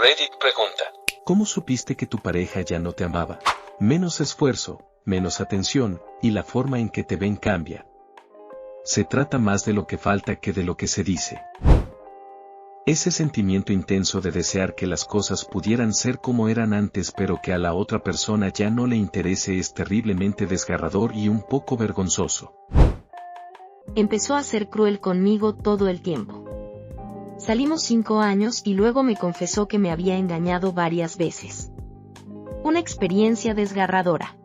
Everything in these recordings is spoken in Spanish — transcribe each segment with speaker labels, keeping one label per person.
Speaker 1: Reddit pregunta:
Speaker 2: ¿cómo supiste que tu pareja ya no te amaba? Menos esfuerzo, menos atención, y la forma en que te ven cambia. Se trata más de lo que falta que de lo que se dice. Ese sentimiento intenso de desear que las cosas pudieran ser como eran antes pero que a la otra persona ya no le interese es terriblemente desgarrador y un poco vergonzoso.
Speaker 3: Empezó a ser cruel conmigo todo el tiempo. Salimos 5 años y luego me confesó que me había engañado varias veces. Una experiencia desgarradora.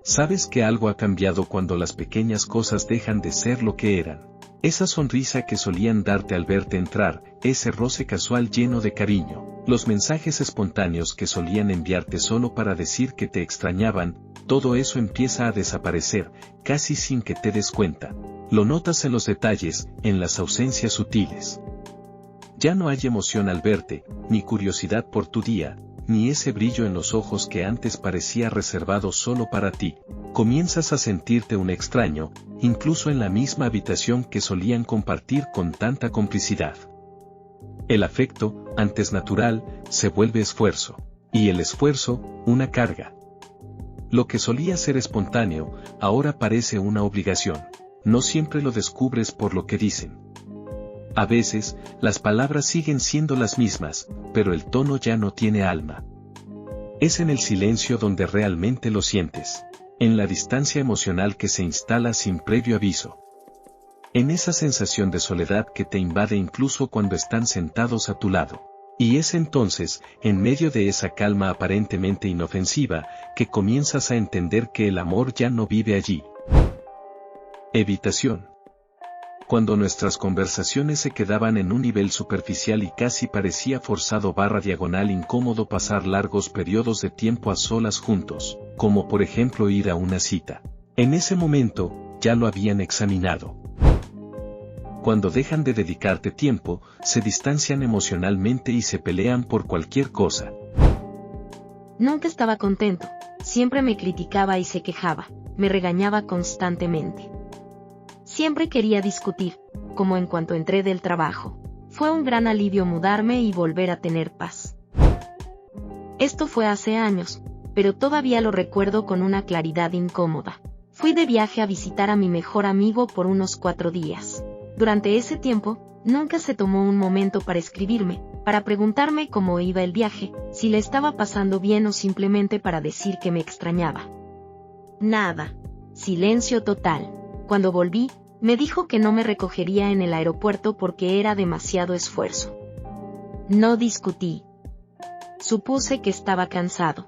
Speaker 2: Sabes que algo ha cambiado cuando las pequeñas cosas dejan de ser lo que eran. Esa sonrisa que solían darte al verte entrar, ese roce casual lleno de cariño, los mensajes espontáneos que solían enviarte solo para decir que te extrañaban, todo eso empieza a desaparecer, casi sin que te des cuenta. Lo notas en los detalles, en las ausencias sutiles. Ya no hay emoción al verte, ni curiosidad por tu día, ni ese brillo en los ojos que antes parecía reservado solo para ti. Comienzas a sentirte un extraño, incluso en la misma habitación que solían compartir con tanta complicidad. El afecto, antes natural, se vuelve esfuerzo. Y el esfuerzo, una carga. Lo que solía ser espontáneo, ahora parece una obligación. No siempre lo descubres por lo que dicen. A veces, las palabras siguen siendo las mismas, pero el tono ya no tiene alma. Es en el silencio donde realmente lo sientes. En la distancia emocional que se instala sin previo aviso. En esa sensación de soledad que te invade incluso cuando están sentados a tu lado. Y es entonces, en medio de esa calma aparentemente inofensiva, que comienzas a entender que el amor ya no vive allí. Evitación. Cuando nuestras conversaciones se quedaban en un nivel superficial y casi parecía forzado /diagonal incómodo pasar largos periodos de tiempo a solas juntos, como por ejemplo ir a una cita. En ese momento, ya lo habían examinado. Cuando dejan de dedicarte tiempo, se distancian emocionalmente y se pelean por cualquier cosa.
Speaker 3: Nunca estaba contento, siempre me criticaba y se quejaba, me regañaba constantemente. Siempre quería discutir, como en cuanto entré del trabajo. Fue un gran alivio mudarme y volver a tener paz. Esto fue hace años, pero todavía lo recuerdo con una claridad incómoda. Fui de viaje a visitar a mi mejor amigo por unos 4 días. Durante ese tiempo, nunca se tomó un momento para escribirme, para preguntarme cómo iba el viaje, si le estaba pasando bien o simplemente para decir que me extrañaba. Nada. Silencio total. Cuando volví, me dijo que no me recogería en el aeropuerto porque era demasiado esfuerzo. No discutí. Supuse que estaba cansado.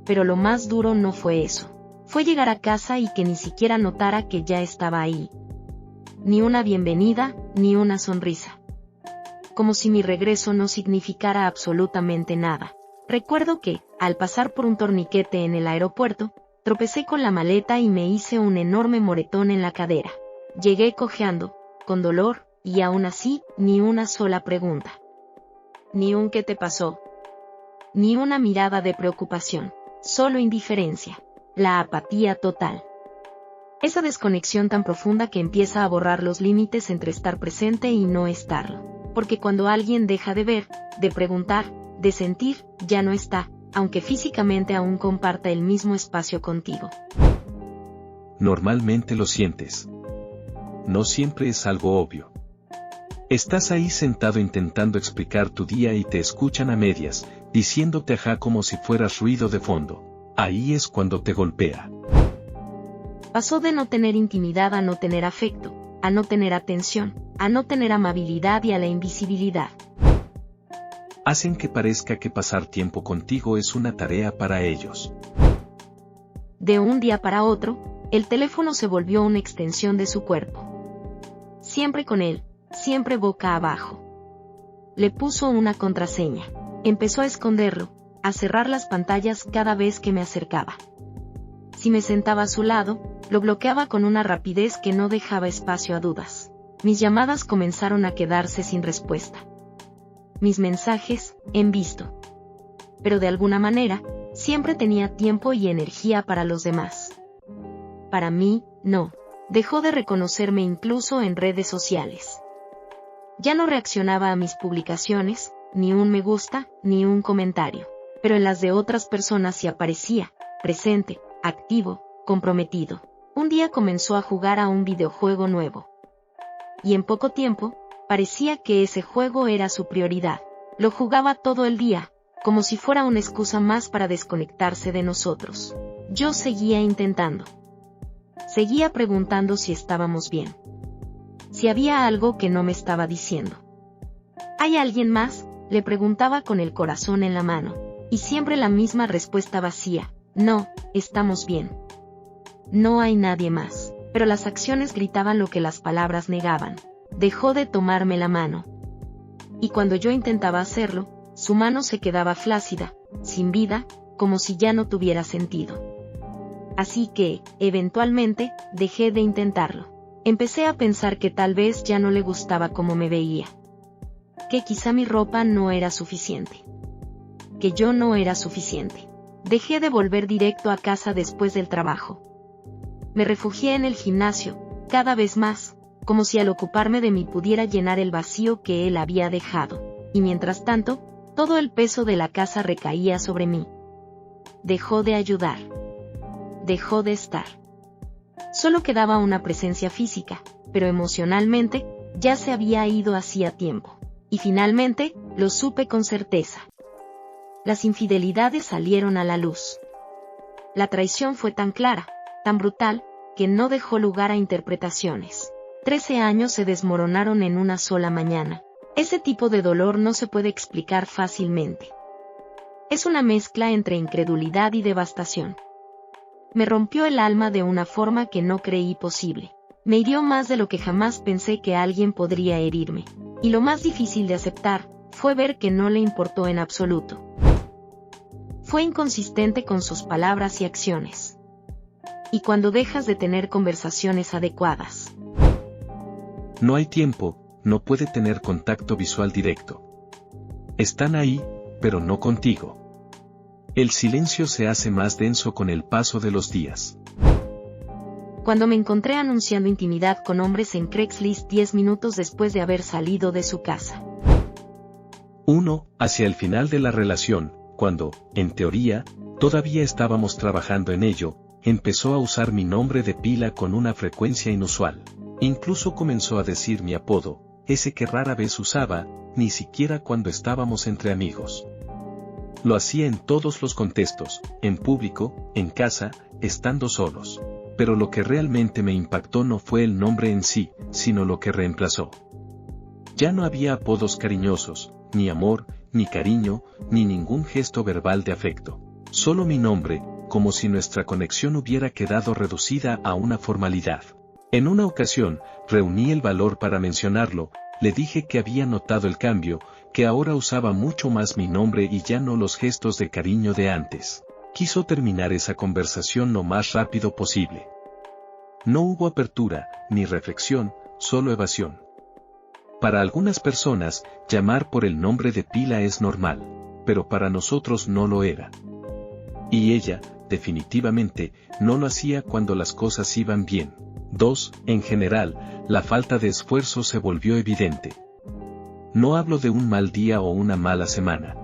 Speaker 3: Pero lo más duro no fue eso. Fue llegar a casa y que ni siquiera notara que ya estaba ahí. Ni una bienvenida, ni una sonrisa. Como si mi regreso no significara absolutamente nada. Recuerdo que, al pasar por un torniquete en el aeropuerto, tropecé con la maleta y me hice un enorme moretón en la cadera. Llegué cojeando, con dolor, y aún así, ni una sola pregunta. Ni un ¿qué te pasó? Ni una mirada de preocupación, solo indiferencia. La apatía total. Esa desconexión tan profunda que empieza a borrar los límites entre estar presente y no estarlo. Porque cuando alguien deja de ver, de preguntar, de sentir, ya no está, aunque físicamente aún comparta el mismo espacio contigo.
Speaker 2: Normalmente lo sientes. No siempre es algo obvio. Estás ahí sentado intentando explicar tu día y te escuchan a medias, diciéndote ajá como si fueras ruido de fondo. Ahí es cuando te golpea.
Speaker 3: Pasó de no tener intimidad a no tener afecto, a no tener atención, a no tener amabilidad y a la invisibilidad.
Speaker 2: Hacen que parezca que pasar tiempo contigo es una tarea para ellos.
Speaker 3: De un día para otro, el teléfono se volvió una extensión de su cuerpo. Siempre con él, siempre boca abajo. Le puso una contraseña. Empezó a esconderlo, a cerrar las pantallas cada vez que me acercaba. Si me sentaba a su lado, lo bloqueaba con una rapidez que no dejaba espacio a dudas. Mis llamadas comenzaron a quedarse sin respuesta. Mis mensajes, en visto. Pero de alguna manera, siempre tenía tiempo y energía para los demás. Para mí, no. Dejó de reconocerme incluso en redes sociales. Ya no reaccionaba a mis publicaciones, ni un me gusta, ni un comentario. Pero en las de otras personas sí aparecía, presente, activo, comprometido. Un día comenzó a jugar a un videojuego nuevo. Y en poco tiempo, parecía que ese juego era su prioridad. Lo jugaba todo el día, como si fuera una excusa más para desconectarse de nosotros. Yo seguía intentando. Seguía preguntando si estábamos bien. Si había algo que no me estaba diciendo. ¿Hay alguien más?, le preguntaba con el corazón en la mano. Y siempre la misma respuesta vacía. No, estamos bien. No hay nadie más. Pero las acciones gritaban lo que las palabras negaban. Dejó de tomarme la mano. Y cuando yo intentaba hacerlo, su mano se quedaba flácida, sin vida, como si ya no tuviera sentido. Así que, eventualmente, dejé de intentarlo. Empecé a pensar que tal vez ya no le gustaba cómo me veía. Que quizá mi ropa no era suficiente. Que yo no era suficiente. Dejé de volver directo a casa después del trabajo. Me refugié en el gimnasio, cada vez más, como si al ocuparme de mí pudiera llenar el vacío que él había dejado. Y mientras tanto, todo el peso de la casa recaía sobre mí. Dejó de ayudar. Dejó de estar. Solo quedaba una presencia física, pero emocionalmente, ya se había ido hacía tiempo. Y finalmente, lo supe con certeza. Las infidelidades salieron a la luz. La traición fue tan clara, tan brutal, que no dejó lugar a interpretaciones. 13 años se desmoronaron en una sola mañana. Ese tipo de dolor no se puede explicar fácilmente. Es una mezcla entre incredulidad y devastación. Me rompió el alma de una forma que no creí posible. Me hirió más de lo que jamás pensé que alguien podría herirme. Y lo más difícil de aceptar, fue ver que no le importó en absoluto. Fue inconsistente con sus palabras y acciones. Y cuando dejas de tener conversaciones adecuadas.
Speaker 2: No hay tiempo, no puede tener contacto visual directo. Están ahí, pero no contigo. El silencio se hace más denso con el paso de los días.
Speaker 3: Cuando me encontré anunciando intimidad con hombres en Craigslist 10 minutos después de haber salido de su casa.
Speaker 2: 1. Hacia el final de la relación, cuando, en teoría, todavía estábamos trabajando en ello, empezó a usar mi nombre de pila con una frecuencia inusual. Incluso comenzó a decir mi apodo, ese que rara vez usaba, ni siquiera cuando estábamos entre amigos. Lo hacía en todos los contextos, en público, en casa, estando solos. Pero lo que realmente me impactó no fue el nombre en sí, sino lo que reemplazó. Ya no había apodos cariñosos, ni amor, ni cariño, ni ningún gesto verbal de afecto. Solo mi nombre, como si nuestra conexión hubiera quedado reducida a una formalidad. En una ocasión, reuní el valor para mencionarlo, le dije que había notado el cambio, que ahora usaba mucho más mi nombre y ya no los gestos de cariño de antes. Quiso terminar esa conversación lo más rápido posible. No hubo apertura, ni reflexión, solo evasión. Para algunas personas, llamar por el nombre de pila es normal, pero para nosotros no lo era. Y ella, definitivamente, no lo hacía cuando las cosas iban bien. 2. En general, la falta de esfuerzo se volvió evidente. No hablo de un mal día o una mala semana.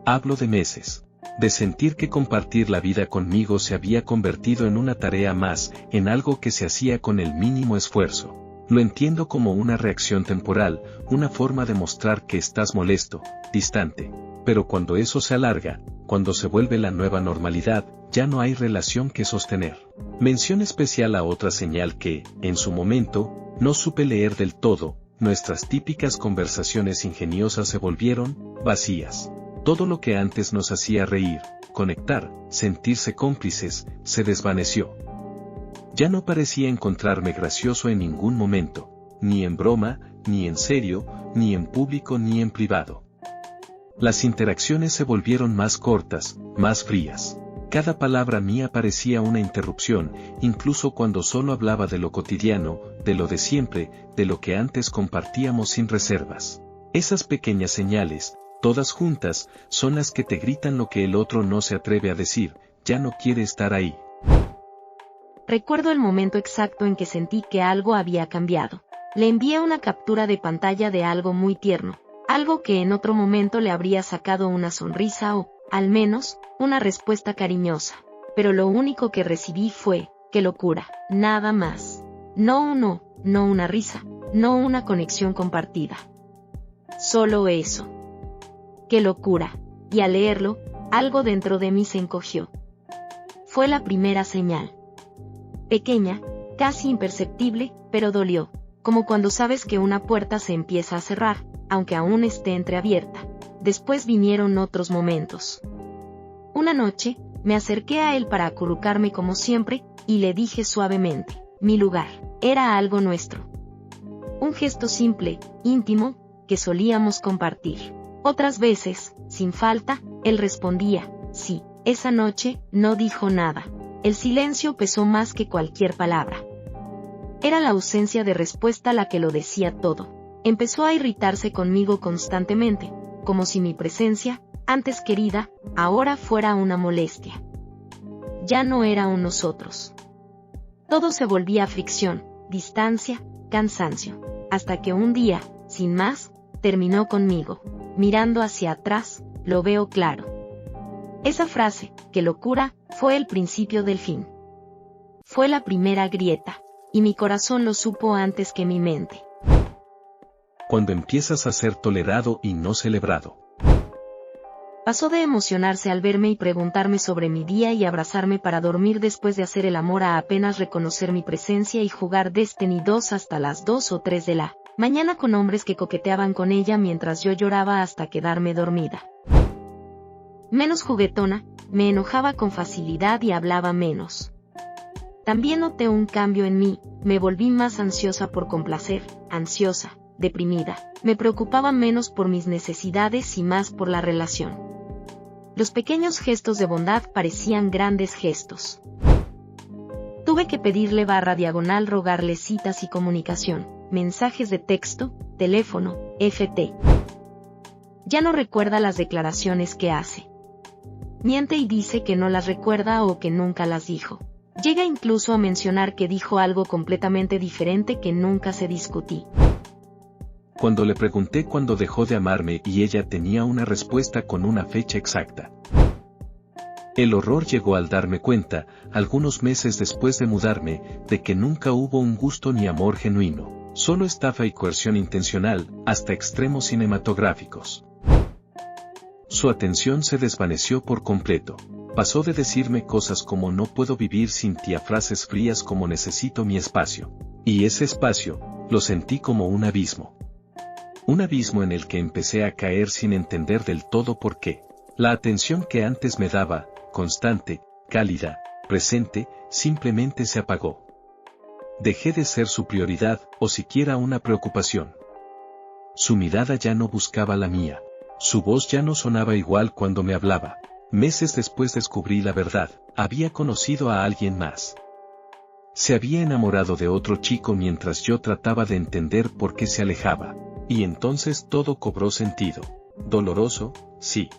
Speaker 2: Hablo de meses. De sentir que compartir la vida conmigo se había convertido en una tarea más, en algo que se hacía con el mínimo esfuerzo. Lo entiendo como una reacción temporal, una forma de mostrar que estás molesto, distante. Pero cuando eso se alarga, cuando se vuelve la nueva normalidad, ya no hay relación que sostener. Mención especial a otra señal que, en su momento, no supe leer del todo, nuestras típicas conversaciones ingeniosas se volvieron vacías. Todo lo que antes nos hacía reír, conectar, sentirse cómplices, se desvaneció. Ya no parecía encontrarme gracioso en ningún momento, ni en broma, ni en serio, ni en público ni en privado. Las interacciones se volvieron más cortas, más frías. Cada palabra mía parecía una interrupción, incluso cuando solo hablaba de lo cotidiano, de lo de siempre, de lo que antes compartíamos sin reservas. Esas pequeñas señales, todas juntas, son las que te gritan lo que el otro no se atreve a decir, ya no quiere estar ahí.
Speaker 3: Recuerdo el momento exacto en que sentí que algo había cambiado. Le envié una captura de pantalla de algo muy tierno, algo que en otro momento le habría sacado una sonrisa o, al menos, una respuesta cariñosa. Pero lo único que recibí fue, ¡qué locura!, nada más. No una risa, no una conexión compartida. Solo eso. ¡Qué locura! Y al leerlo, algo dentro de mí se encogió. Fue la primera señal. Pequeña, casi imperceptible, pero dolió, como cuando sabes que una puerta se empieza a cerrar, aunque aún esté entreabierta. Después vinieron otros momentos. Una noche, me acerqué a él para acurrucarme como siempre, y le dije suavemente, mi lugar, era algo nuestro. Un gesto simple, íntimo, que solíamos compartir. Otras veces, sin falta, él respondía, sí. Esa noche, no dijo nada. El silencio pesó más que cualquier palabra. Era la ausencia de respuesta la que lo decía todo. Empezó a irritarse conmigo constantemente, como si mi presencia, antes querida, ahora fuera una molestia. Ya no era un nosotros. Todo se volvía fricción, distancia, cansancio, hasta que un día, sin más, terminó conmigo. Mirando hacia atrás, lo veo claro. Esa frase, ¡qué locura!, fue el principio del fin. Fue la primera grieta, y mi corazón lo supo antes que mi mente.
Speaker 2: Cuando empiezas a ser tolerado y no celebrado.
Speaker 3: Pasó de emocionarse al verme y preguntarme sobre mi día y abrazarme para dormir después de hacer el amor a apenas reconocer mi presencia y jugar Destiny 2 hasta las 2 o 3 de la mañana con hombres que coqueteaban con ella mientras yo lloraba hasta quedarme dormida. Menos juguetona, me enojaba con facilidad y hablaba menos. También noté un cambio en mí, me volví más ansiosa por complacer, ansiosa, deprimida, me preocupaba menos por mis necesidades y más por la relación. Los pequeños gestos de bondad parecían grandes gestos. Tuve que pedirle /, rogarle citas y comunicación, mensajes de texto, teléfono, FT. Ya no recuerda las declaraciones que hace. Miente y dice que no las recuerda o que nunca las dijo. Llega incluso a mencionar que dijo algo completamente diferente que nunca se discutí.
Speaker 2: Cuando le pregunté cuándo dejó de amarme y ella tenía una respuesta con una fecha exacta. El horror llegó al darme cuenta, algunos meses después de mudarme, de que nunca hubo un gusto ni amor genuino, solo estafa y coerción intencional, hasta extremos cinematográficos. Su atención se desvaneció por completo. Pasó de decirme cosas como no puedo vivir sin ti a frases frías como necesito mi espacio. Y ese espacio, lo sentí como un abismo. Un abismo en el que empecé a caer sin entender del todo por qué. La atención que antes me daba, constante, cálida, presente, simplemente se apagó. Dejé de ser su prioridad, o siquiera una preocupación. Su mirada ya no buscaba la mía. Su voz ya no sonaba igual cuando me hablaba. Meses después descubrí la verdad, había conocido a alguien más. Se había enamorado de otro chico mientras yo trataba de entender por qué se alejaba. Y entonces todo cobró sentido. Doloroso, sí.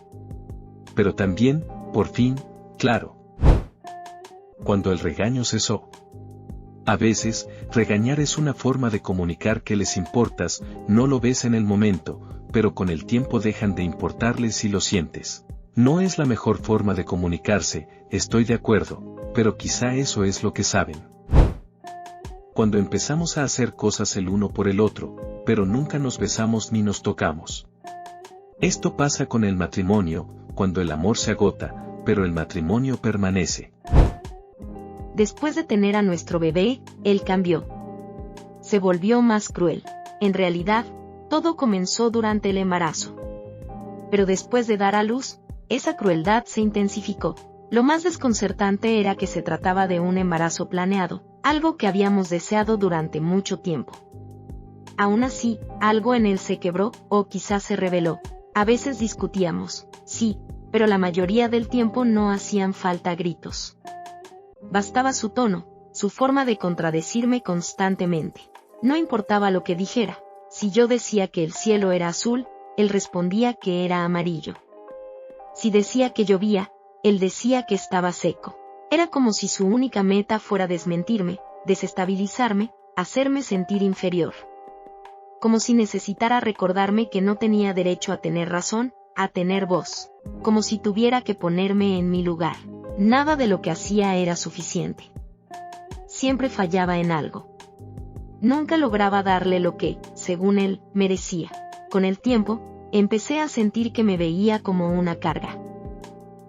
Speaker 2: Pero también, por fin, claro. Cuando el regaño cesó. A veces, regañar es una forma de comunicar que les importas, no lo ves en el momento, pero con el tiempo dejan de importarles si lo sientes. No es la mejor forma de comunicarse, estoy de acuerdo, pero quizá eso es lo que saben. Cuando empezamos a hacer cosas el uno por el otro, pero nunca nos besamos ni nos tocamos. Esto pasa con el matrimonio, cuando el amor se agota, pero el matrimonio permanece.
Speaker 3: Después de tener a nuestro bebé, él cambió. Se volvió más cruel. En realidad, todo comenzó durante el embarazo. Pero después de dar a luz, esa crueldad se intensificó. Lo más desconcertante era que se trataba de un embarazo planeado, algo que habíamos deseado durante mucho tiempo. Aún así, algo en él se quebró, o quizás se rebeló. A veces discutíamos, sí, pero la mayoría del tiempo no hacían falta gritos. Bastaba su tono, su forma de contradecirme constantemente. No importaba lo que dijera. Si yo decía que el cielo era azul, él respondía que era amarillo. Si decía que llovía, él decía que estaba seco. Era como si su única meta fuera desmentirme, desestabilizarme, hacerme sentir inferior. como si necesitara recordarme que no tenía derecho a tener razón, a tener voz, como si tuviera que ponerme en mi lugar. Nada de lo que hacía era suficiente. Siempre fallaba en algo. Nunca lograba darle lo que, según él, merecía. Con el tiempo, empecé a sentir que me veía como una carga.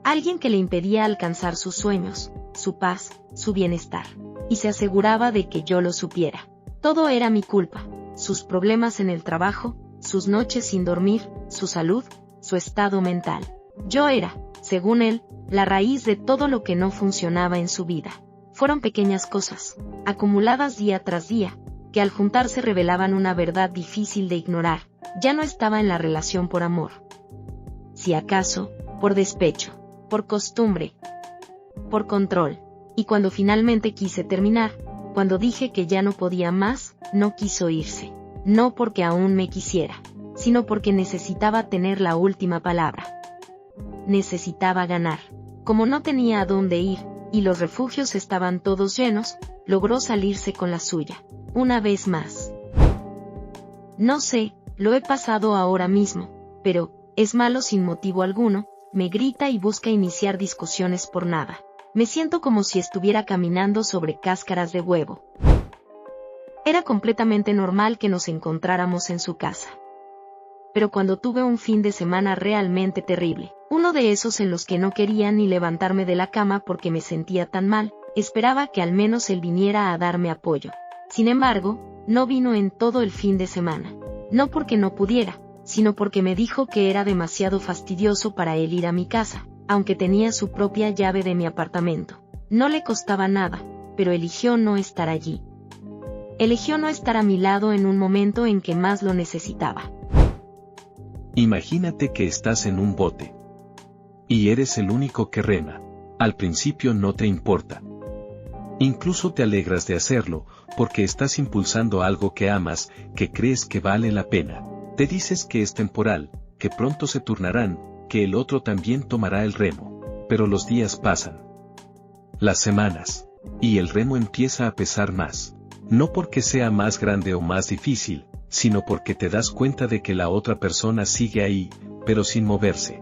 Speaker 3: Alguien que le impedía alcanzar sus sueños, su paz, su bienestar. Y se aseguraba de que yo lo supiera. Todo era mi culpa. Sus problemas en el trabajo, sus noches sin dormir, su salud, su estado mental. Yo era, según él, la raíz de todo lo que no funcionaba en su vida. Fueron pequeñas cosas, acumuladas día tras día, que al juntarse revelaban una verdad difícil de ignorar. Ya no estaba en la relación por amor. Si acaso, por despecho, por costumbre, por control. Y cuando finalmente quise terminar, cuando dije que ya no podía más, no quiso irse. No porque aún me quisiera, sino porque necesitaba tener la última palabra. Necesitaba ganar. Como no tenía a dónde ir, y los refugios estaban todos llenos, logró salirse con la suya. Una vez más. No sé, lo he pasado ahora mismo, pero, es malo sin motivo alguno, me grita y busca iniciar discusiones por nada. Me siento como si estuviera caminando sobre cáscaras de huevo. Era completamente normal que nos encontráramos en su casa. Pero cuando tuve un fin de semana realmente terrible, uno de esos en los que no quería ni levantarme de la cama porque me sentía tan mal, esperaba que al menos él viniera a darme apoyo. Sin embargo, no vino en todo el fin de semana. No porque no pudiera, sino porque me dijo que era demasiado fastidioso para él ir a mi casa, aunque tenía su propia llave de mi apartamento. No le costaba nada, pero eligió no estar allí. Eligió no estar a mi lado en un momento en que más lo necesitaba.
Speaker 2: Imagínate que estás en un bote. Y eres el único que rema. Al principio no te importa. Incluso te alegras de hacerlo, porque estás impulsando algo que amas, que crees que vale la pena. Te dices que es temporal, que pronto se turnarán, que el otro también tomará el remo. Pero los días pasan. Las semanas. Y el remo empieza a pesar más. No porque sea más grande o más difícil, sino porque te das cuenta de que la otra persona sigue ahí, pero sin moverse.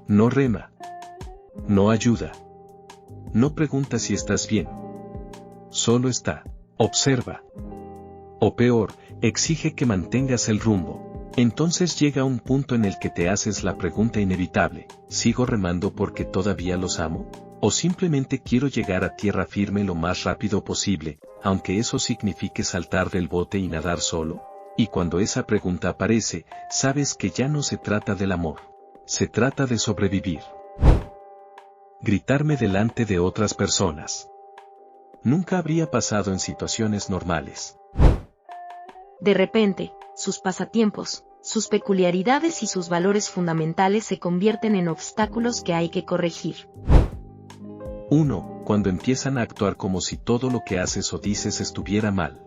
Speaker 2: No rema. No ayuda. No pregunta si estás bien. Solo está. Observa. O peor, exige que mantengas el rumbo. Entonces llega un punto en el que te haces la pregunta inevitable: ¿sigo remando porque todavía los amo? ¿O simplemente quiero llegar a tierra firme lo más rápido posible, aunque eso signifique saltar del bote y nadar solo? Y cuando esa pregunta aparece, sabes que ya no se trata del amor. Se trata de sobrevivir. Gritarme delante de otras personas. Nunca habría pasado en situaciones normales.
Speaker 3: De repente, sus pasatiempos, sus peculiaridades y sus valores fundamentales se convierten en obstáculos que hay que corregir.
Speaker 2: 1. Cuando empiezan a actuar como si todo lo que haces o dices estuviera mal.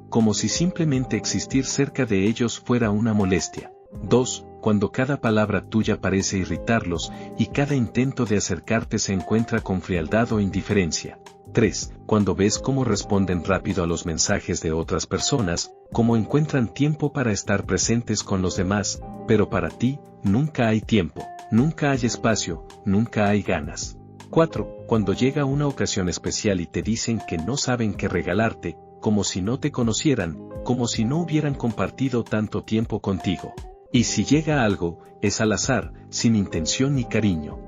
Speaker 2: Como si simplemente existir cerca de ellos fuera una molestia. 2. Cuando cada palabra tuya parece irritarlos, y cada intento de acercarte se encuentra con frialdad o indiferencia. 3. Cuando ves cómo responden rápido a los mensajes de otras personas, cómo encuentran tiempo para estar presentes con los demás, pero para ti, nunca hay tiempo, nunca hay espacio, nunca hay ganas. 4. Cuando llega una ocasión especial y te dicen que no saben qué regalarte, como si no te conocieran, como si no hubieran compartido tanto tiempo contigo. Y si llega algo, es al azar, sin intención ni cariño.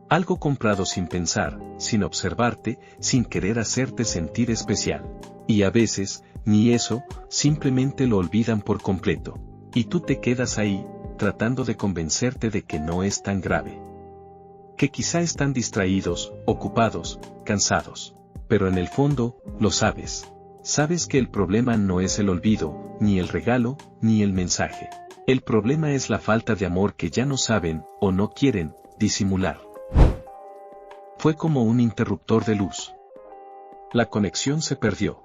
Speaker 2: Algo comprado sin pensar, sin observarte, sin querer hacerte sentir especial. Y a veces, ni eso, simplemente lo olvidan por completo. Y tú te quedas ahí, tratando de convencerte de que no es tan grave. Que quizá están distraídos, ocupados, cansados. Pero en el fondo, lo sabes. Sabes que el problema no es el olvido, ni el regalo, ni el mensaje. El problema es la falta de amor que ya no saben, o no quieren, disimular. Fue como un interruptor de luz. La conexión se perdió.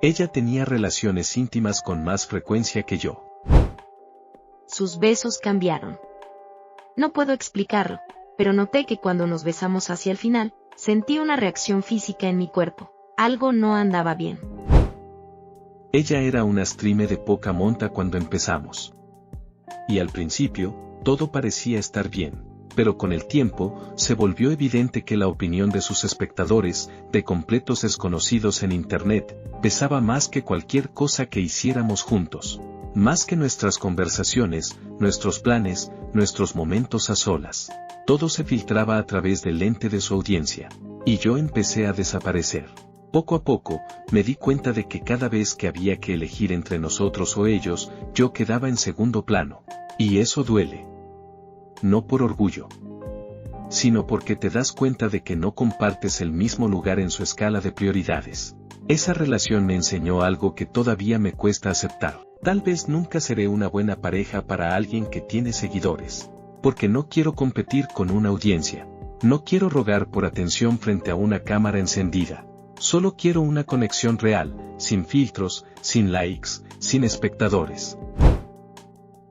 Speaker 2: Ella tenía relaciones íntimas con más frecuencia que yo.
Speaker 3: Sus besos cambiaron. No puedo explicarlo, pero noté que cuando nos besamos hacia el final, sentí una reacción física en mi cuerpo. Algo no andaba bien.
Speaker 2: Ella era una streamer de poca monta cuando empezamos. Y al principio, todo parecía estar bien, pero con el tiempo, se volvió evidente que la opinión de sus espectadores, de completos desconocidos en internet, pesaba más que cualquier cosa que hiciéramos juntos. Más que nuestras conversaciones, nuestros planes, nuestros momentos a solas. Todo se filtraba a través del lente de su audiencia. Y yo empecé a desaparecer. Poco a poco, me di cuenta de que cada vez que había que elegir entre nosotros o ellos, yo quedaba en segundo plano. Y eso duele. No por orgullo, sino porque te das cuenta de que no compartes el mismo lugar en su escala de prioridades. Esa relación me enseñó algo que todavía me cuesta aceptar. Tal vez nunca seré una buena pareja para alguien que tiene seguidores, porque no quiero competir con una audiencia. No quiero rogar por atención frente a una cámara encendida. Solo quiero una conexión real, sin filtros, sin likes, sin espectadores.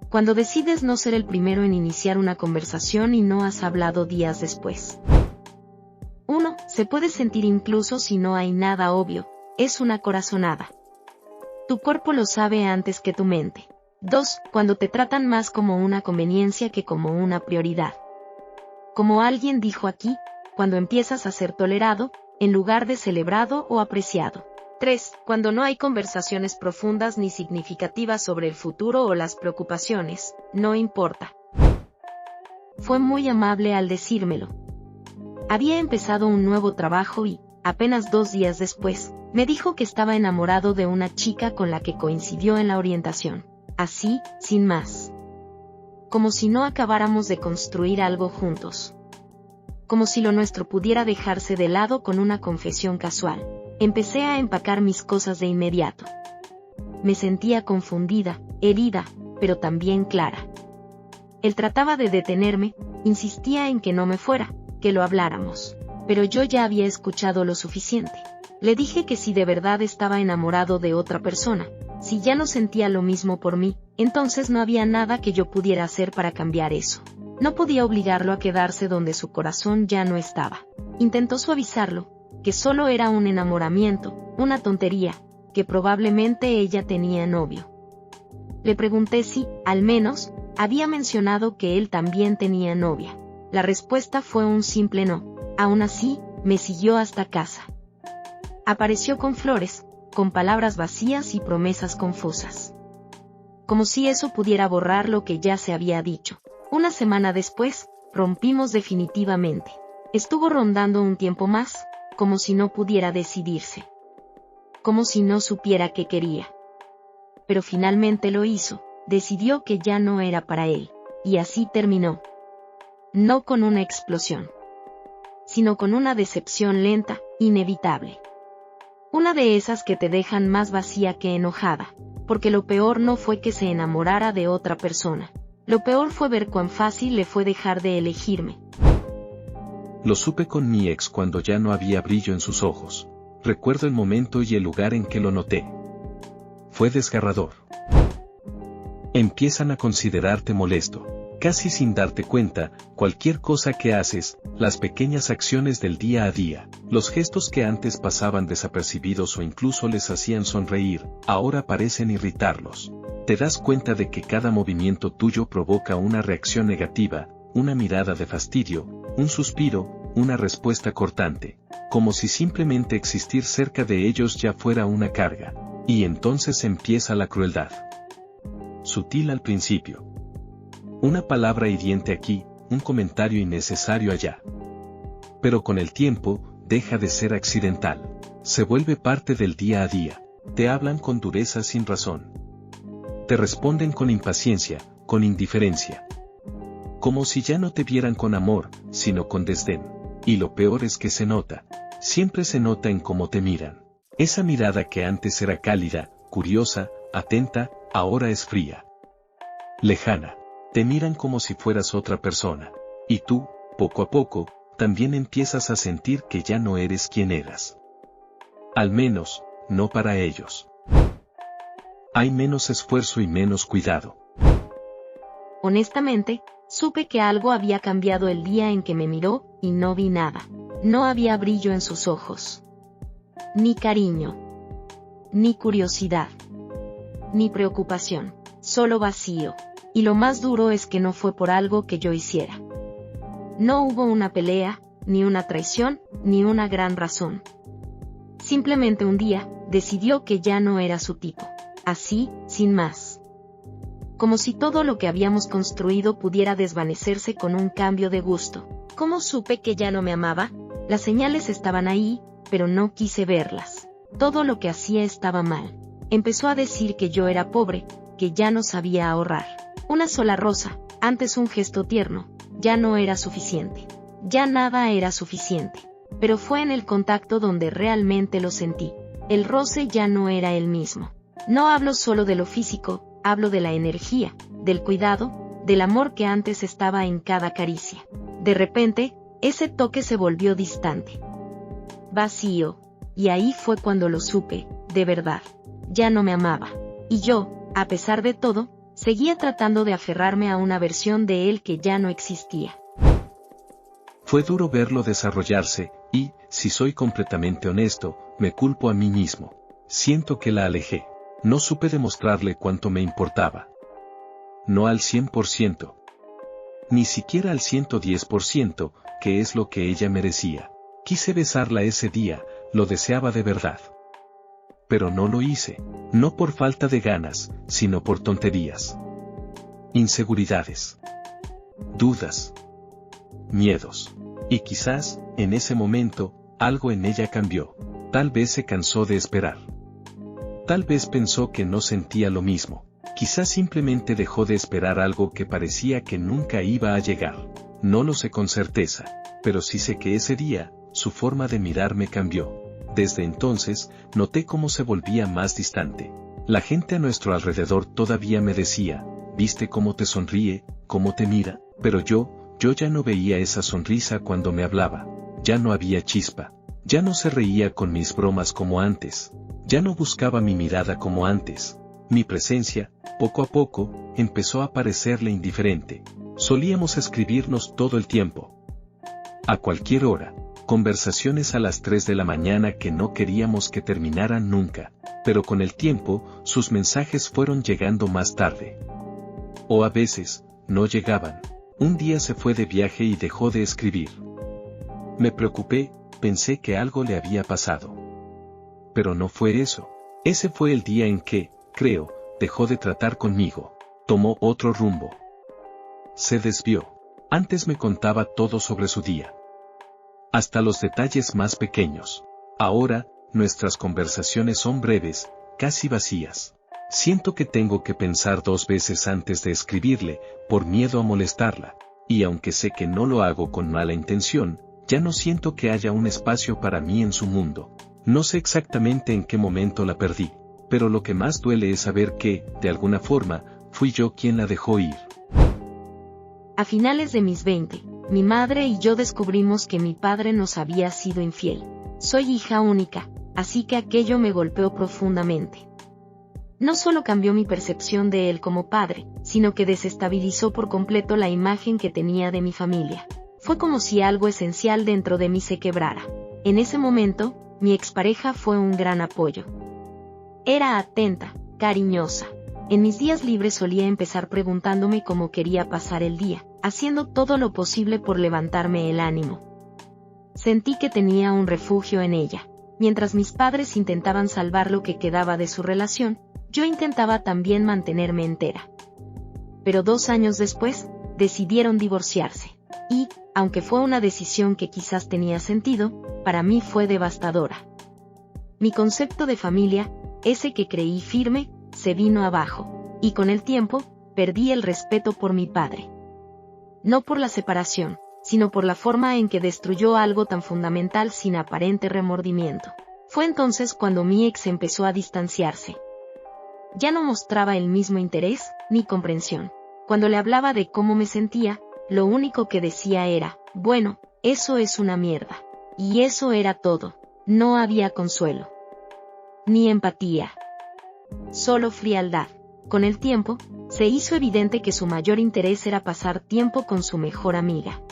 Speaker 3: Cuando decides no ser el primero en iniciar una conversación y no has hablado días después. 1. Se puede sentir incluso si no hay nada obvio, es una corazonada. Tu cuerpo lo sabe antes que tu mente. 2. Cuando te tratan más como una conveniencia que como una prioridad. Como alguien dijo aquí, cuando empiezas a ser tolerado, en lugar de celebrado o apreciado. 3. Cuando no hay conversaciones profundas ni significativas sobre el futuro o las preocupaciones, no importa. Fue muy amable al decírmelo. Había empezado un nuevo trabajo y, apenas 2 días después, me dijo que estaba enamorado de una chica con la que coincidió en la orientación. Así, sin más. Como si no acabáramos de construir algo juntos. Como si lo nuestro pudiera dejarse de lado con una confesión casual. Empecé a empacar mis cosas de inmediato. Me sentía confundida, herida, pero también clara. Él trataba de detenerme, insistía en que no me fuera, que lo habláramos. Pero yo ya había escuchado lo suficiente. Le dije que si de verdad estaba enamorado de otra persona, si ya no sentía lo mismo por mí, entonces no había nada que yo pudiera hacer para cambiar eso. No podía obligarlo a quedarse donde su corazón ya no estaba. Intentó suavizarlo, que solo era un enamoramiento, una tontería, que probablemente ella tenía novio. Le pregunté si, al menos, había mencionado que él también tenía novia. La respuesta fue un simple no. Aún así, me siguió hasta casa. Apareció con flores, con palabras vacías y promesas confusas. Como si eso pudiera borrar lo que ya se había dicho. Una semana después, rompimos definitivamente. Estuvo rondando un tiempo más, como si no pudiera decidirse. Como si no supiera qué quería. Pero finalmente lo hizo, decidió que ya no era para él, y así terminó. No con una explosión, sino con una decepción lenta, inevitable. Una de esas que te dejan más vacía que enojada, porque lo peor no fue que se enamorara de otra persona. Lo peor fue ver cuán fácil le fue dejar de elegirme.
Speaker 2: Lo supe con mi ex cuando ya no había brillo en sus ojos. Recuerdo el momento y el lugar en que lo noté. Fue desgarrador. Empiezan a considerarte molesto. Casi sin darte cuenta, cualquier cosa que haces, las pequeñas acciones del día a día, los gestos que antes pasaban desapercibidos o incluso les hacían sonreír, ahora parecen irritarlos. Te das cuenta de que cada movimiento tuyo provoca una reacción negativa, una mirada de fastidio, un suspiro, una respuesta cortante, como si simplemente existir cerca de ellos ya fuera una carga. Y entonces empieza la crueldad. Sutil al principio. Una palabra hiriente aquí, un comentario innecesario allá. Pero con el tiempo, deja de ser accidental. Se vuelve parte del día a día. Te hablan con dureza sin razón. Te responden con impaciencia, con indiferencia. Como si ya no te vieran con amor, sino con desdén. Y lo peor es que se nota. Siempre se nota en cómo te miran. Esa mirada que antes era cálida, curiosa, atenta, ahora es fría. Lejana. Te miran como si fueras otra persona. Y tú, poco a poco, también empiezas a sentir que ya no eres quien eras. Al menos, no para ellos. Hay menos esfuerzo y menos cuidado.
Speaker 3: Honestamente, supe que algo había cambiado el día en que me miró, y no vi nada. No había brillo en sus ojos. Ni cariño. Ni curiosidad. ni preocupación, solo vacío. Y lo más duro es que no fue por algo que yo hiciera. No hubo una pelea, ni una traición, ni una gran razón. Simplemente un día, decidió que ya no era su tipo. Así, sin más. Como si todo lo que habíamos construido pudiera desvanecerse con un cambio de gusto. ¿Cómo supe que ya no me amaba? Las señales estaban ahí, pero no quise verlas. Todo lo que hacía estaba mal. Empezó a decir que yo era pobre, que ya no sabía ahorrar. Una sola rosa, antes un gesto tierno, ya no era suficiente. Ya nada era suficiente. Pero fue en el contacto donde realmente lo sentí. El roce ya no era el mismo. No hablo solo de lo físico, hablo de la energía, del cuidado, del amor que antes estaba en cada caricia. De repente, ese toque se volvió distante. Vacío. Y ahí fue cuando lo supe, de verdad. Ya no me amaba. Y yo, a pesar de todo, seguía tratando de aferrarme a una versión de él que ya no existía.
Speaker 2: Fue duro verlo desarrollarse, y, si soy completamente honesto, me culpo a mí mismo. Siento que la alejé. No supe demostrarle cuánto me importaba. No al 100%. Ni siquiera al 110%, que es lo que ella merecía. Quise besarla ese día, lo deseaba de verdad. Pero no lo hice, no por falta de ganas, sino por tonterías. Inseguridades. Dudas. Miedos. Y quizás, en ese momento, algo en ella cambió. Tal vez se cansó de esperar. Tal vez pensó que no sentía lo mismo. Quizás simplemente dejó de esperar algo que parecía que nunca iba a llegar. No lo sé con certeza, pero sí sé que ese día, su forma de mirarme cambió. Desde entonces, noté cómo se volvía más distante. La gente a nuestro alrededor todavía me decía, ¿viste cómo te sonríe, cómo te mira? Pero yo ya no veía esa sonrisa cuando me hablaba. Ya no había chispa. Ya no se reía con mis bromas como antes. Ya no buscaba mi mirada como antes. Mi presencia, poco a poco, empezó a parecerle indiferente. Solíamos escribirnos todo el tiempo. A cualquier hora. Conversaciones a las 3 de la mañana que no queríamos que terminaran nunca. Pero con el tiempo, sus mensajes fueron llegando más tarde. O a veces, no llegaban. Un día se fue de viaje y dejó de escribir. Me preocupé, pensé que algo le había pasado. Pero no fue eso. Ese fue el día en que, creo, dejó de tratar conmigo. Tomó otro rumbo. Se desvió. Antes me contaba todo sobre su día. Hasta los detalles más pequeños. Ahora, nuestras conversaciones son breves, casi vacías. Siento que tengo que pensar 2 veces antes de escribirle, por miedo a molestarla. Y aunque sé que no lo hago con mala intención, ya no siento que haya un espacio para mí en su mundo. No sé exactamente en qué momento la perdí, pero lo que más duele es saber que, de alguna forma, fui yo quien la dejó ir.
Speaker 3: A finales de mis 20, mi madre y yo descubrimos que mi padre nos había sido infiel. Soy hija única, así que aquello me golpeó profundamente. No solo cambió mi percepción de él como padre, sino que desestabilizó por completo la imagen que tenía de mi familia. Fue como si algo esencial dentro de mí se quebrara. En ese momento, mi expareja fue un gran apoyo. Era atenta, cariñosa. En mis días libres solía empezar preguntándome cómo quería pasar el día, haciendo todo lo posible por levantarme el ánimo. Sentí que tenía un refugio en ella. Mientras mis padres intentaban salvar lo que quedaba de su relación, yo intentaba también mantenerme entera. Pero 2 años después, decidieron divorciarse. Y, aunque fue una decisión que quizás tenía sentido, para mí fue devastadora. Mi concepto de familia, ese que creí firme, se vino abajo, y con el tiempo, perdí el respeto por mi padre. No por la separación, sino por la forma en que destruyó algo tan fundamental sin aparente remordimiento. Fue entonces cuando mi ex empezó a distanciarse. Ya no mostraba el mismo interés, ni comprensión. Cuando le hablaba de cómo me sentía, lo único que decía era, bueno, eso es una mierda. Y eso era todo. No había consuelo. Ni empatía. Solo frialdad. Con el tiempo, se hizo evidente que su mayor interés era pasar tiempo con su mejor amiga.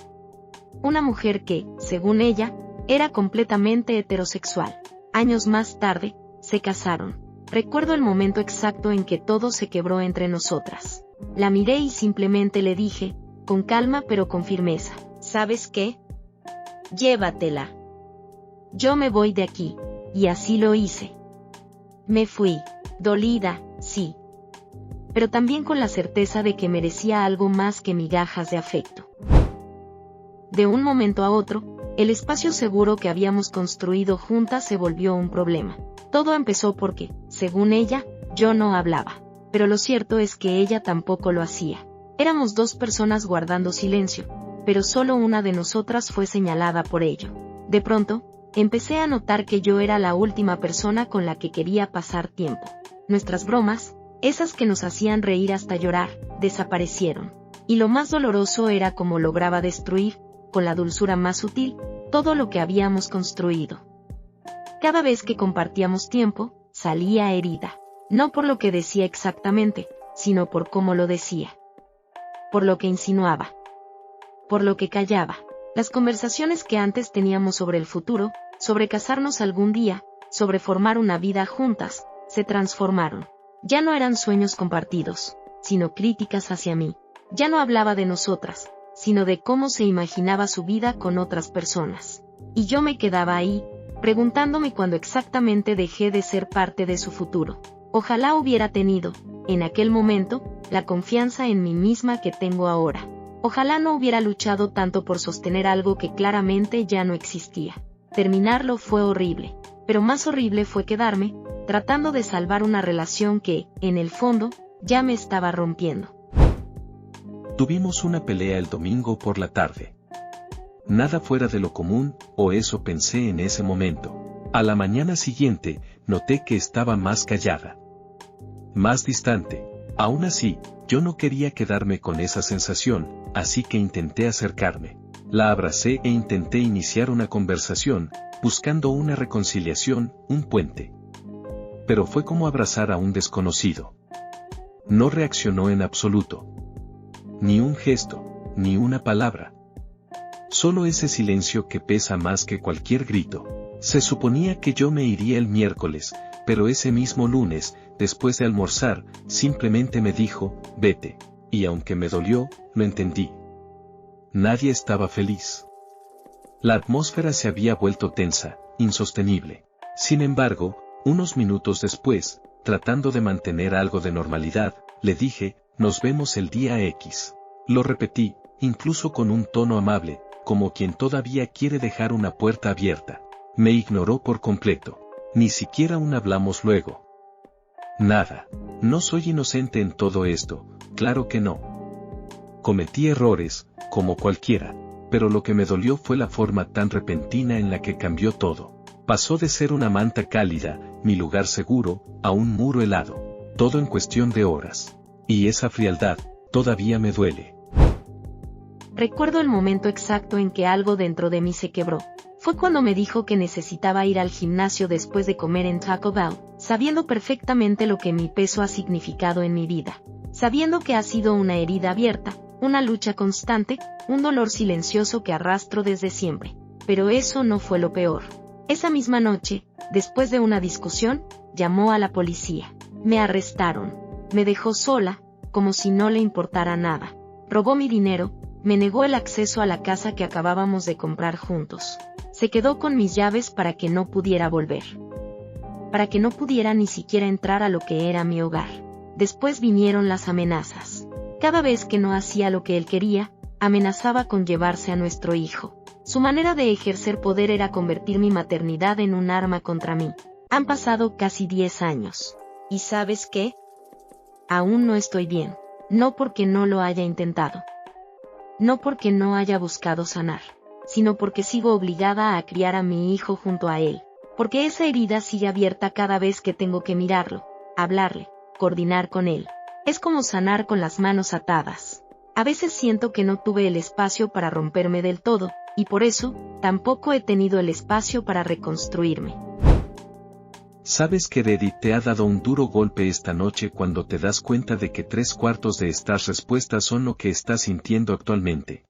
Speaker 3: Una mujer que, según ella, era completamente heterosexual. Años más tarde, se casaron. Recuerdo el momento exacto en que todo se quebró entre nosotras. La miré y simplemente le dije, con calma pero con firmeza, ¿sabes qué? Llévatela. Yo me voy de aquí, y así lo hice. Me fui, dolida, sí. Pero también con la certeza de que merecía algo más que migajas de afecto. De un momento a otro, el espacio seguro que habíamos construido juntas se volvió un problema. Todo empezó porque, según ella, yo no hablaba. Pero lo cierto es que ella tampoco lo hacía. Éramos dos personas guardando silencio, pero solo una de nosotras fue señalada por ello. De pronto, empecé a notar que yo era la última persona con la que quería pasar tiempo. Nuestras bromas, esas que nos hacían reír hasta llorar, desaparecieron. Y lo más doloroso era cómo lograba destruir, con la dulzura más sutil, todo lo que habíamos construido. Cada vez que compartíamos tiempo, salía herida. No por lo que decía exactamente, sino por cómo lo decía. Por lo que insinuaba. Por lo que callaba. Las conversaciones que antes teníamos sobre el futuro, sobre casarnos algún día, sobre formar una vida juntas, se transformaron. Ya no eran sueños compartidos, sino críticas hacia mí. Ya no hablaba de nosotras, sino de cómo se imaginaba su vida con otras personas. Y yo me quedaba ahí, preguntándome cuándo exactamente dejé de ser parte de su futuro. Ojalá hubiera tenido, en aquel momento, la confianza en mí misma que tengo ahora. Ojalá no hubiera luchado tanto por sostener algo que claramente ya no existía. Terminarlo fue horrible, pero más horrible fue quedarme, tratando de salvar una relación que, en el fondo, ya me estaba rompiendo.
Speaker 2: Tuvimos una pelea el domingo por la tarde. Nada fuera de lo común, o eso pensé en ese momento. A la mañana siguiente, noté que estaba más callada. Más distante. Aún así, yo no quería quedarme con esa sensación, así que intenté acercarme. La abracé e intenté iniciar una conversación, buscando una reconciliación, un puente. Pero fue como abrazar a un desconocido. No reaccionó en absoluto. Ni un gesto, ni una palabra. Solo ese silencio que pesa más que cualquier grito. Se suponía que yo me iría el miércoles, pero ese mismo lunes, después de almorzar, simplemente me dijo, vete. Y aunque me dolió, lo entendí. Nadie estaba feliz. La atmósfera se había vuelto tensa, insostenible. Sin embargo, unos minutos después, tratando de mantener algo de normalidad, le dije, nos vemos el día X. Lo repetí, incluso con un tono amable, como quien todavía quiere dejar una puerta abierta. Me ignoró por completo. Ni siquiera un hablamos luego. Nada. No soy inocente en todo esto, claro que no. Cometí errores, como cualquiera, pero lo que me dolió fue la forma tan repentina en la que cambió todo. Pasó de ser una manta cálida, mi lugar seguro, a un muro helado. Todo en cuestión de horas. Y esa frialdad, todavía me duele.
Speaker 3: Recuerdo el momento exacto en que algo dentro de mí se quebró. Fue cuando me dijo que necesitaba ir al gimnasio después de comer en Taco Bell, sabiendo perfectamente lo que mi peso ha significado en mi vida. Sabiendo que ha sido una herida abierta, una lucha constante, un dolor silencioso que arrastro desde siempre. Pero eso no fue lo peor. Esa misma noche, después de una discusión, llamó a la policía. Me arrestaron. Me dejó sola, como si no le importara nada. Robó mi dinero, me negó el acceso a la casa que acabábamos de comprar juntos. Se quedó con mis llaves para que no pudiera volver. Para que no pudiera ni siquiera entrar a lo que era mi hogar. Después vinieron las amenazas. Cada vez que no hacía lo que él quería, amenazaba con llevarse a nuestro hijo. Su manera de ejercer poder era convertir mi maternidad en un arma contra mí. Han pasado casi 10 años. ¿Y sabes qué? Aún no estoy bien. No porque no lo haya intentado. No porque no haya buscado sanar, sino porque sigo obligada a criar a mi hijo junto a él. Porque esa herida sigue abierta cada vez que tengo que mirarlo, hablarle, coordinar con él. Es como sanar con las manos atadas. A veces siento que no tuve el espacio para romperme del todo, y por eso, tampoco he tenido el espacio para reconstruirme.
Speaker 2: Sabes que Reddit te ha dado un duro golpe esta noche cuando te das cuenta de que 3/4 de estas respuestas son lo que estás sintiendo actualmente.